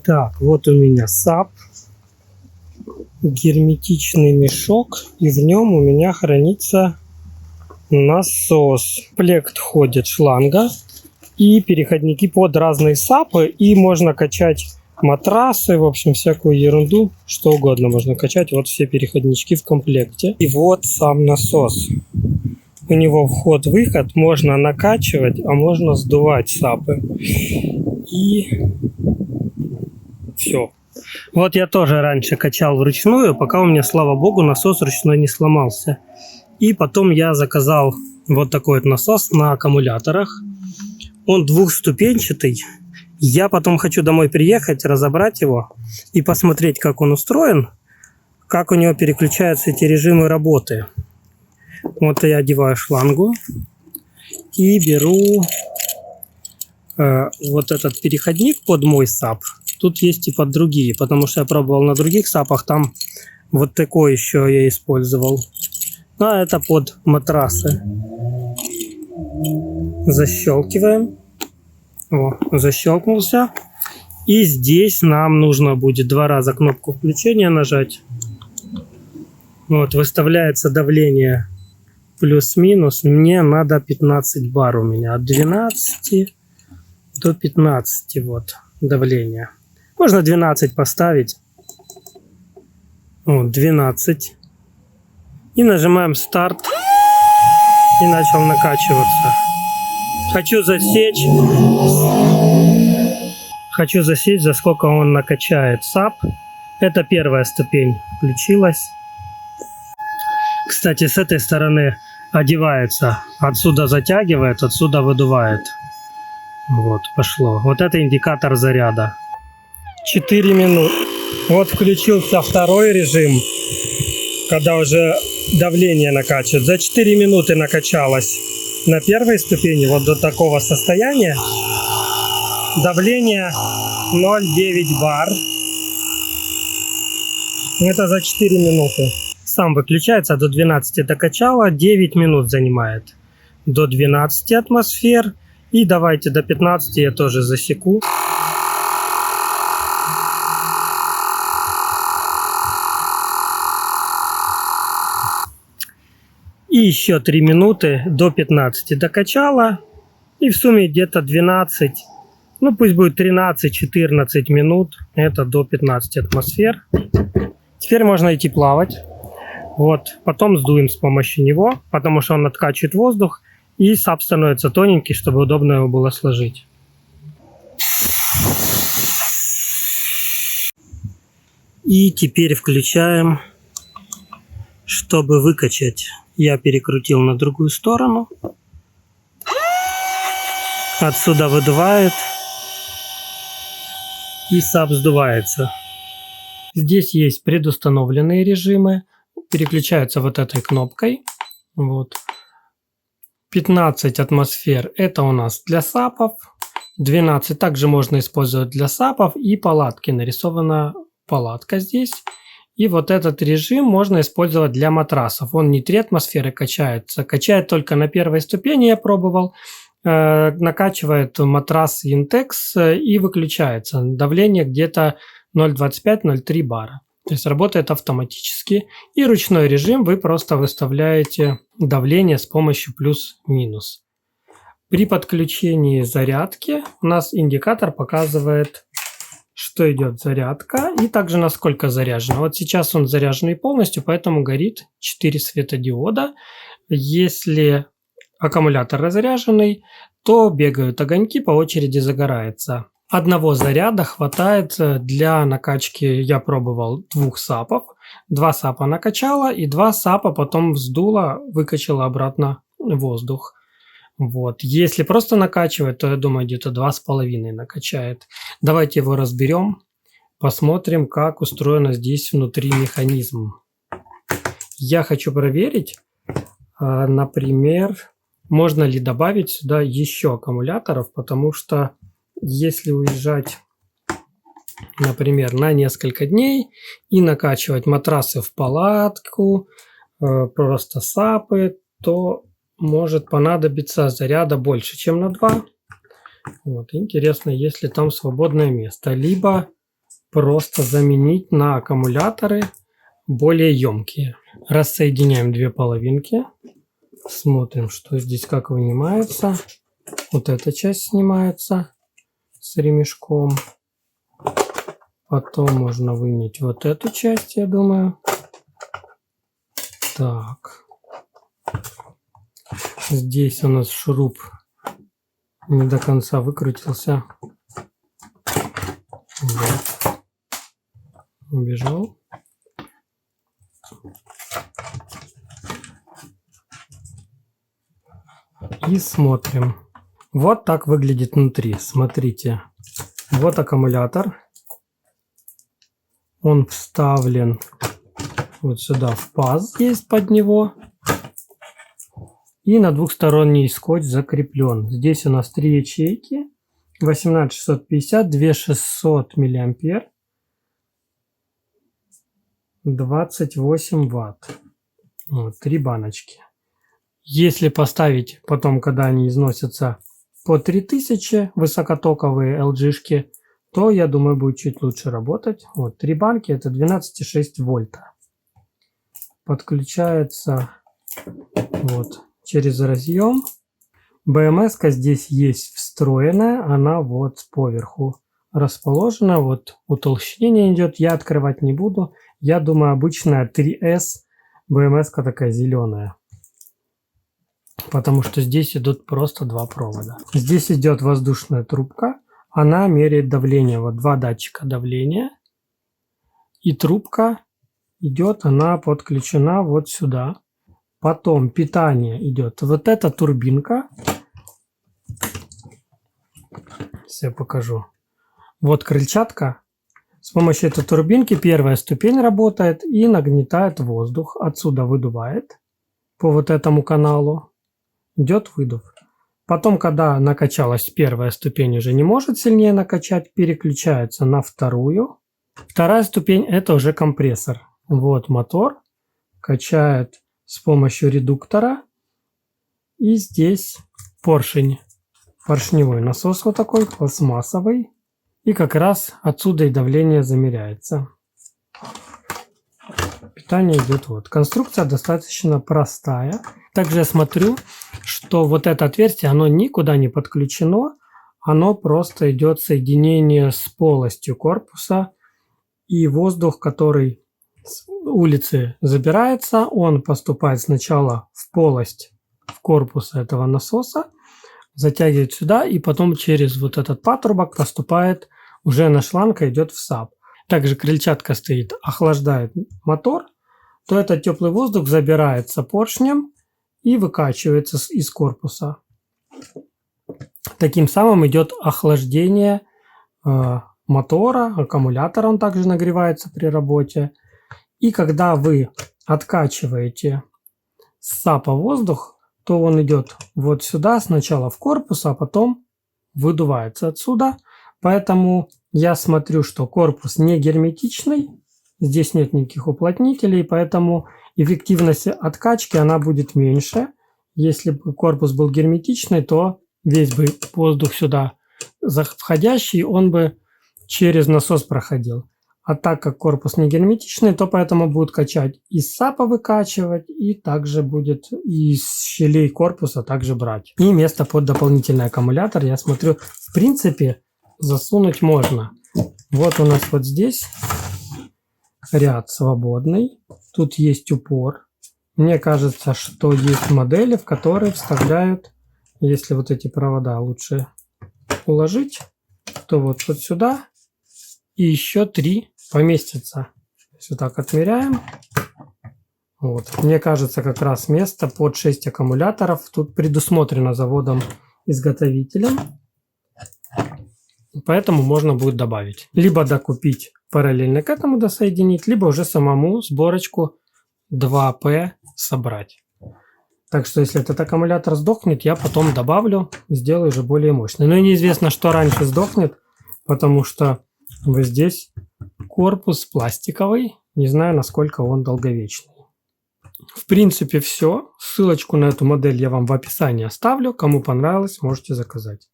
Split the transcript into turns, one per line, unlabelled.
Так, вот у меня САП, герметичный мешок, и в нем у меня хранится насос. В комплект входит шланга и переходники под разные САПы, и можно качать матрасы, в общем, всякую ерунду, что угодно можно качать. Вот все переходнички в комплекте. И вот сам насос. У него вход-выход, можно накачивать, а можно сдувать САПы. И все. Вот я тоже раньше качал вручную, пока у меня, слава богу, насос ручной не сломался. И потом я заказал вот такой вот насос на аккумуляторах. Он двухступенчатый. Я потом хочу домой приехать, разобрать его и посмотреть, как он устроен, как у него переключаются эти режимы работы. Вот я одеваю шлангу и беру вот этот переходник под мой САП. Тут есть и под другие, потому что я пробовал на других САПах, там вот такой еще я использовал. А это под матрасы. Защелкиваем. О, защелкнулся. И здесь нам нужно будет 2 раза кнопку включения нажать. Вот, выставляется давление плюс-минус. Мне надо 15 бар у меня. От 12 до 15 вот давление. Можно 12 поставить. Вот, 12. И нажимаем старт. И начал накачиваться. Хочу засечь, за сколько он накачает САП. Это первая ступень включилась. Кстати, с этой стороны одевается. Отсюда затягивает, отсюда выдувает. Вот, пошло. Вот это индикатор заряда. 4 минуты. Вот включился второй режим, когда уже давление накачивает. За 4 минуты накачалось на первой ступени вот до такого состояния. Давление 0,9 бар. Это за 4 минуты. Сам выключается, до 12 докачало, 9 минут занимает. До 12 атмосфер. И давайте до 15 я тоже засеку. И еще 3 минуты до 15 докачала. И в сумме где-то 12, ну пусть будет 13-14 минут. Это до 15 атмосфер. Теперь можно идти плавать. Вот. Потом сдуем с помощью него, потому что он откачивает воздух. И САП становится тоненький, чтобы удобно его было сложить. И теперь включаем, чтобы выкачать. Я перекрутил на другую сторону. Отсюда выдувает. И САП сдувается. Здесь есть предустановленные режимы. Переключаются вот этой кнопкой. Вот. 15 атмосфер это у нас для САПов. 12 также можно использовать для САПов и палатки. Нарисована палатка здесь. И вот этот режим можно использовать для матрасов. Он не 3 атмосферы качается. Качает только на первой ступени, я пробовал. Накачивает матрас Intex и выключается. Давление где-то 0,25-0,3 бара. То есть работает автоматически. И ручной режим вы просто выставляете давление с помощью плюс-минус. При подключении зарядки у нас индикатор показывает, что идет зарядка и также насколько заряжено. Вот сейчас он заряженный полностью, поэтому горит 4 светодиода. Если аккумулятор разряженный, то бегают огоньки, по очереди загорается. Одного заряда хватает для накачки, я пробовал, 2 САПов. 2 САПа накачала и 2 САПа потом вздула, выкачала обратно воздух. Вот. Если просто накачивать, то я думаю где-то 2,5 накачает. Давайте его разберем, посмотрим, как устроено здесь внутри механизм. Я хочу проверить, например, можно ли добавить сюда еще аккумуляторов, потому что если уезжать, например, на несколько дней и накачивать матрасы в палатку, просто САПы, то может понадобиться заряда больше, чем на 2. Вот. Интересно, есть ли там свободное место. Либо просто заменить на аккумуляторы более емкие. Рассоединяем две половинки. Смотрим, что здесь как вынимается. Вот эта часть снимается с ремешком. Потом можно вынять вот эту часть, я думаю. Так. Здесь у нас шуруп не до конца выкрутился. Вот. Убежал. И смотрим. Вот так выглядит внутри. Смотрите. Вот аккумулятор. Он вставлен вот сюда в паз, есть под него. И на двухсторонний скотч закреплен. Здесь у нас 3 ячейки. 18650, 2600 миллиампер. 28 ватт. Вот, 3 баночки. Если поставить потом, когда они износятся, по 3000 высокотоковые LG-шки, то, я думаю, будет чуть лучше работать. Вот, 3 банки, это 12,6 вольта. Подключается вот через разъем. БМС-ка здесь есть встроенная, она вот поверху расположена. Вот утолщение идет, я открывать не буду. Я думаю, обычная 3S БМС-ка такая зеленая. Потому что здесь идут просто 2 провода. Здесь идет воздушная трубка. Она меряет давление. Вот 2 датчика давления. И трубка идет, она подключена вот сюда. Потом питание идет. Вот эта турбинка. Сейчас я покажу. Вот крыльчатка. С помощью этой турбинки первая ступень работает и нагнетает воздух. Отсюда выдувает по вот этому каналу. Идет выдув. Потом, когда накачалась первая ступень, уже не может сильнее накачать, переключается на вторую. Вторая ступень – это уже компрессор. Вот мотор. Качает с помощью редуктора. И здесь поршень. Поршневой насос вот такой, пластмассовый. И как раз отсюда и давление замеряется. Питание идет вот. Конструкция достаточно простая. Также я смотрю, что вот это отверстие, оно никуда не подключено. Оно просто идет соединение с полостью корпуса. И воздух, который с улицы забирается, он поступает сначала в полость в корпус этого насоса, затягивает сюда и потом через вот этот патрубок поступает уже на шланг и идет в САП. Также крыльчатка стоит, охлаждает мотор, то этот теплый воздух забирается поршнем и выкачивается из корпуса. Таким самым идет охлаждение мотора, аккумулятор он также нагревается при работе. И когда вы откачиваете с САПа воздух, то он идет вот сюда, сначала в корпус, а потом выдувается отсюда. Поэтому я смотрю, что корпус не герметичный, здесь нет никаких уплотнителей, поэтому эффективность откачки она будет меньше. Если бы корпус был герметичный, то весь бы воздух сюда входящий, он бы через насос проходил. А так как корпус не герметичный, то поэтому будет качать из САПа выкачивать, и также будет из щелей корпуса также брать. И место под дополнительный аккумулятор, я смотрю, в принципе, засунуть можно. Вот у нас вот здесь ряд свободный. Тут есть упор. Мне кажется, что есть модели, в которые вставляют, если вот эти провода лучше уложить, то вот сюда и еще 3 поместится. Вот так отмеряем. Вот. Мне кажется, как раз место под 6 аккумуляторов тут предусмотрено заводом-изготовителем. Поэтому можно будет добавить. Либо докупить параллельно к этому досоединить, либо уже самому сборочку 2П собрать. Так что если этот аккумулятор сдохнет, я потом добавлю и сделаю уже более мощный. Но неизвестно, что раньше сдохнет, потому что вот здесь корпус пластиковый. Не знаю, насколько он долговечный. В принципе, все. Ссылочку на эту модель я вам в описании оставлю. Кому понравилось, можете заказать.